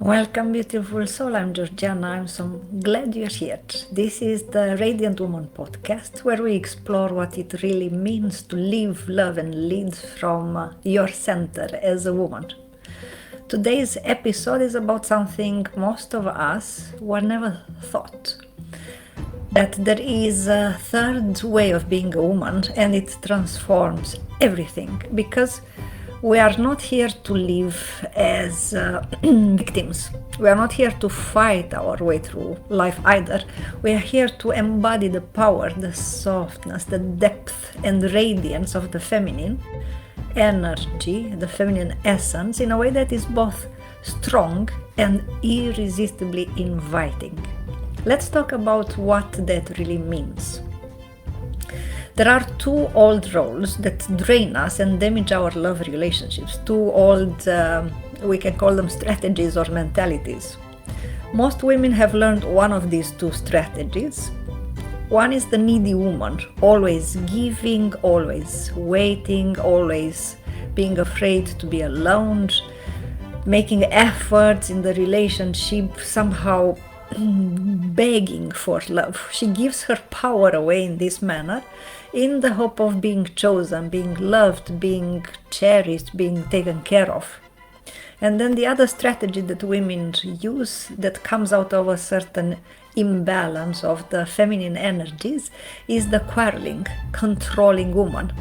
Welcome, beautiful soul. I'm Georgiana. I'm so glad you're here. This is the Radiant Woman podcast, where we explore what it really means to live, love, and lead from your center as a woman. Today's episode is about something most of us were never thought. That there is a third way of being a woman, and it transforms everything, because we are not here to live as victims. We are not here to fight our way through life either. We are here to embody the power, the softness, the depth and radiance of the feminine energy, the feminine essence, in a way that is both strong and irresistibly inviting. Let's talk about what that really means. There are two old roles that drain us and damage our love relationships. Two old, we can call them strategies or mentalities. Most women have learned one of these two strategies. One is the needy woman, always giving, always waiting, always being afraid to be alone, making efforts in the relationship, somehow begging for love. She gives her power away in this manner, in the hope of being chosen, being loved, being cherished, being taken care of. And then the other strategy that women use, that comes out of a certain imbalance of the feminine energies, is the quarreling, controlling woman.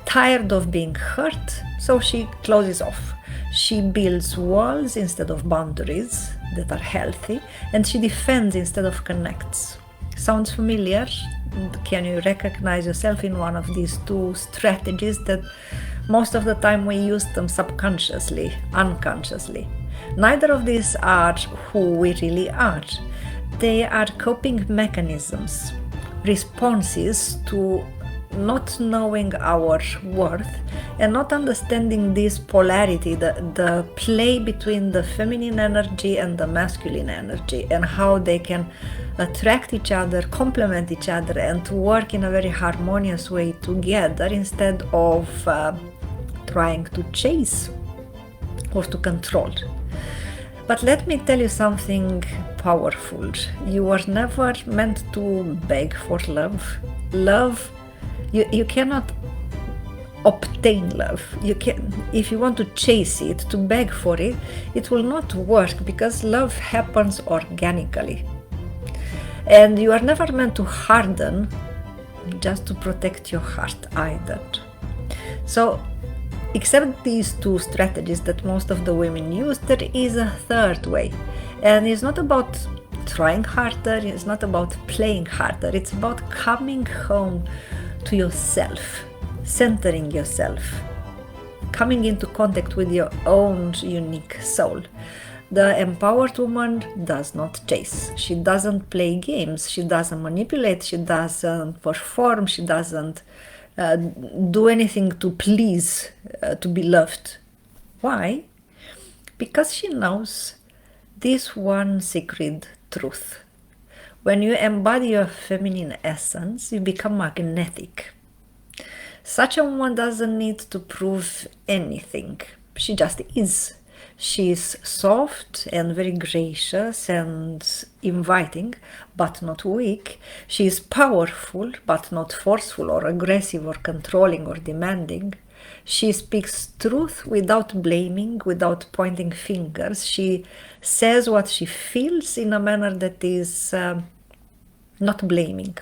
Tired of being hurt, so she closes off. She builds walls instead of boundaries that are healthy, and she defends instead of connects. Sounds familiar? Can you recognize yourself in one of these two strategies that most of the time we use them subconsciously, unconsciously? Neither of these are who we really are. They are coping mechanisms, responses to not knowing our worth and not understanding this polarity, the play between the feminine energy and the masculine energy, and how they can attract each other, complement each other, and to work in a very harmonious way together instead of trying to chase or to control. But let me tell you something powerful. You were never meant to beg for love. You cannot obtain love. You can, if you want to chase it, to beg for it, it will not work, because love happens organically. And you are never meant to harden just to protect your heart either. So, except these two strategies that most of the women use, there is a third way. And it's not about trying harder, it's not about playing harder, it's about coming home to yourself, centering yourself, coming into contact with your own unique soul. The empowered woman does not chase. She doesn't play games. She doesn't manipulate. She doesn't perform. She doesn't do anything to please, to be loved. Why? Because she knows this one secret truth. When you embody your feminine essence, you become magnetic. Such a woman doesn't need to prove anything. She just is. She is soft and very gracious and inviting, but not weak. She is powerful, but not forceful or aggressive or controlling or demanding. She speaks truth without blaming, without pointing fingers. She says what she feels in a manner that is not blaming.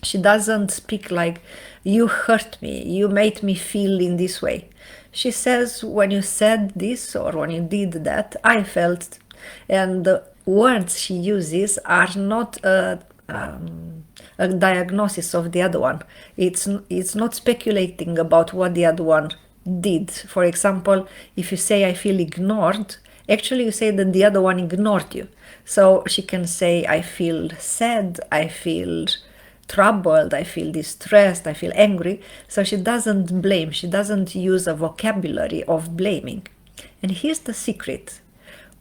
She doesn't speak like, you hurt me, you made me feel in this way. She says, when you said this or when you did that, I felt. And the words she uses are not a diagnosis of the other one. It's not speculating about what the other one did. For example, if you say, I feel ignored, actually you say that the other one ignored you. So she can say, I feel sad, I feel troubled, I feel distressed, I feel angry. So she doesn't blame, she doesn't use a vocabulary of blaming. And here's the secret.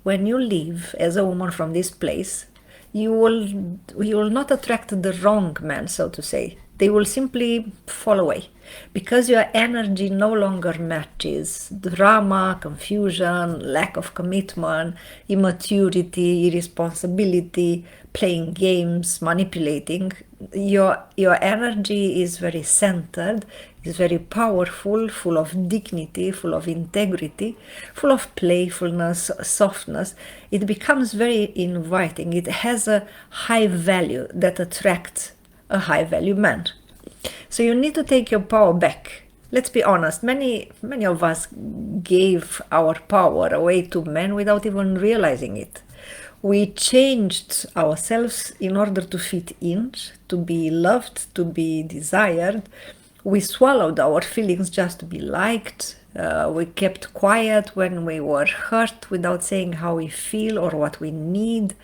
When you live as a woman from this place, you will not attract the wrong man, so to say. They will simply fall away because your energy no longer matches drama, confusion, lack of commitment, immaturity, irresponsibility, playing games, manipulating. Your energy is very centered, is very powerful, full of dignity, full of integrity, full of playfulness, softness. It becomes very inviting. It has a high value that attracts a high value man. So you need to take your power back. Let's be honest, many of us gave our power away to men without even realizing it. We changed ourselves in order to fit in, to be loved, to be desired. We swallowed our feelings just to be liked. We kept quiet when we were hurt without saying how we feel or what we need.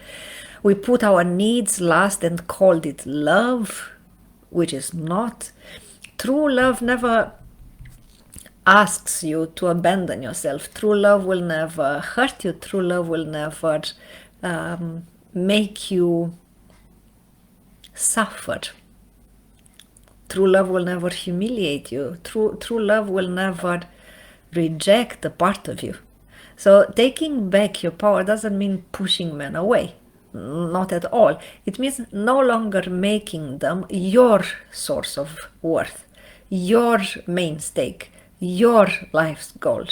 We put our needs last and called it love, which is not. True love never asks you to abandon yourself. True love will never hurt you. True love will never make you suffer. True love will never humiliate you. True love will never reject a part of you. So taking back your power doesn't mean pushing men away. Not at all. It means no longer making them your source of worth, your main stake, your life's goal.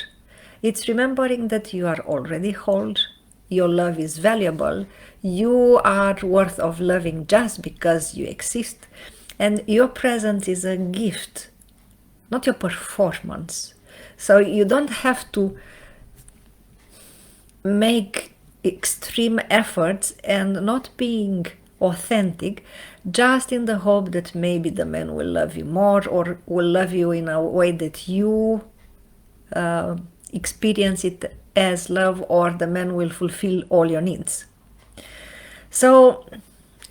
It's remembering that you are already whole, your love is valuable, you are worth of loving just because you exist, and your presence is a gift, not your performance. So you don't have to make extreme efforts and not being authentic just in the hope that maybe the man will love you more or will love you in a way that you experience it as love, or the man will fulfill all your needs. So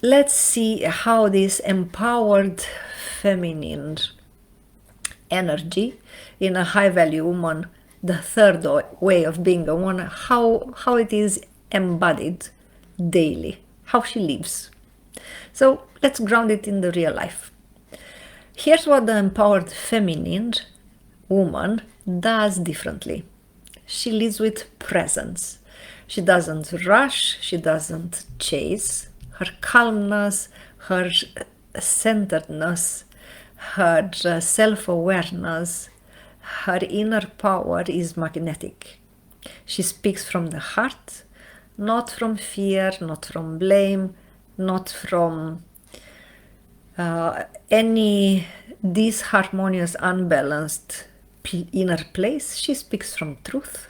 let's see how this empowered feminine energy in a high value woman, the third way of being a woman, how it is embodied daily, how she lives. So let's ground it in the real life. Here's what the empowered feminine woman does differently. She lives with presence. She doesn't rush, she doesn't chase. Her calmness, her centeredness, her self-awareness, her inner power is magnetic. She speaks from the heart, not from fear, not from blame, not from any disharmonious, unbalanced inner place. She speaks from truth.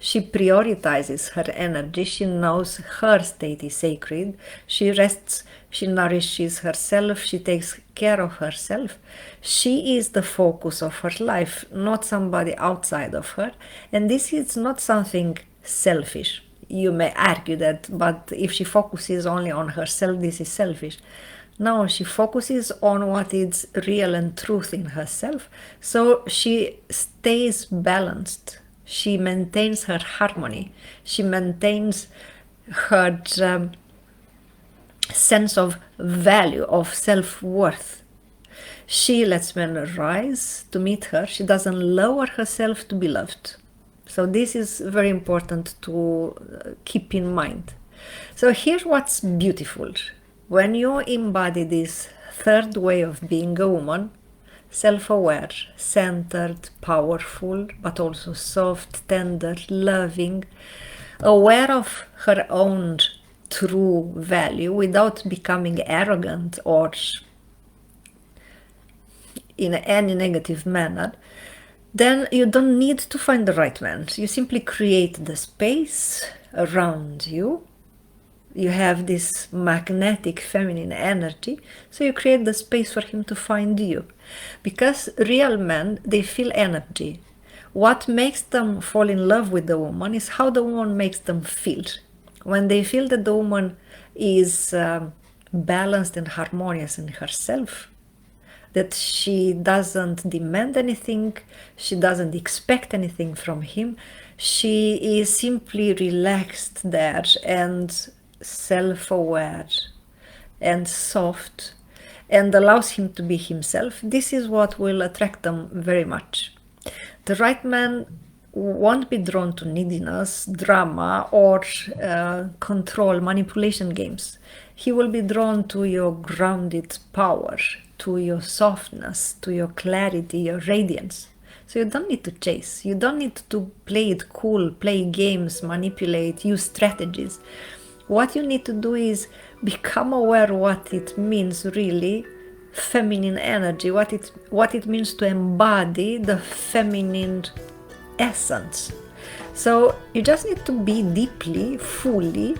She prioritizes her energy. She knows her state is sacred. She rests, she nourishes herself, she takes care of herself. She is the focus of her life, not somebody outside of her. And this is not something selfish. You may argue that, but if she focuses only on herself, this is selfish. No, she focuses on what is real and truth in herself. So she stays balanced. She maintains her harmony. She maintains her sense of value, of self-worth. She lets men rise to meet her. She doesn't lower herself to be loved. So this is very important to keep in mind. So here's what's beautiful. When you embody this third way of being a woman, self-aware, centered, powerful, but also soft, tender, loving, aware of her own true value without becoming arrogant or in any negative manner, then you don't need to find the right man. You simply create the space around you. You have this magnetic feminine energy, so you create the space for him to find you. Because real men, they feel energy. What makes them fall in love with the woman is how the woman makes them feel. When they feel that the woman is balanced and harmonious in herself, that she doesn't demand anything, she doesn't expect anything from him, she is simply relaxed there and self-aware and soft, and allows him to be himself, this is what will attract them very much. The right man won't be drawn to neediness, drama, or control, manipulation games. He will be drawn to your grounded power, to your softness, to your clarity, your radiance. So you don't need to chase. You don't need to play it cool, play games, manipulate, use strategies. What you need to do is become aware what it means really, feminine energy, what it means to embody the feminine essence. So you just need to be deeply, fully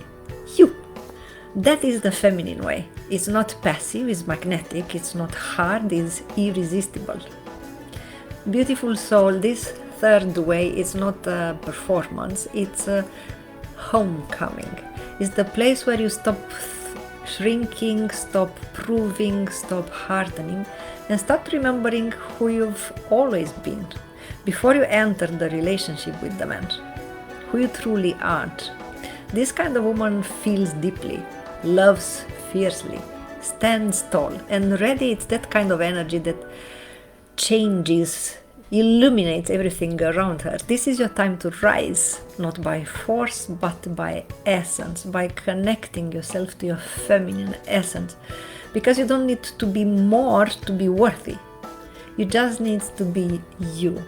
you. That is the feminine way. It's not passive, it's magnetic, it's not hard, it's irresistible. Beautiful soul, this third way is not a performance, it's a homecoming. It's the place where you stop shrinking, stop proving, stop hardening, and start remembering who you've always been before you enter the relationship with the man, who you truly aren't. This kind of woman feels deeply, loves fiercely, stands tall, and radiates that kind of energy that changes, illuminates everything around her. This is your time to rise, not by force, but by essence, by connecting yourself to your feminine essence. Because you don't need to be more to be worthy. You just need to be you.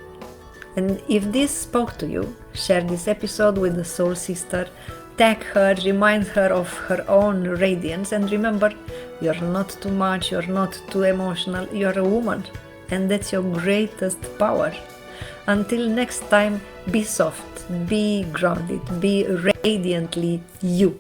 And if this spoke to you, share this episode with a soul sister, tag her, remind her of her own radiance, and remember, you're not too much, you're not too emotional, you're a woman. And that's your greatest power. Until next time, be soft, be grounded, be radiantly you.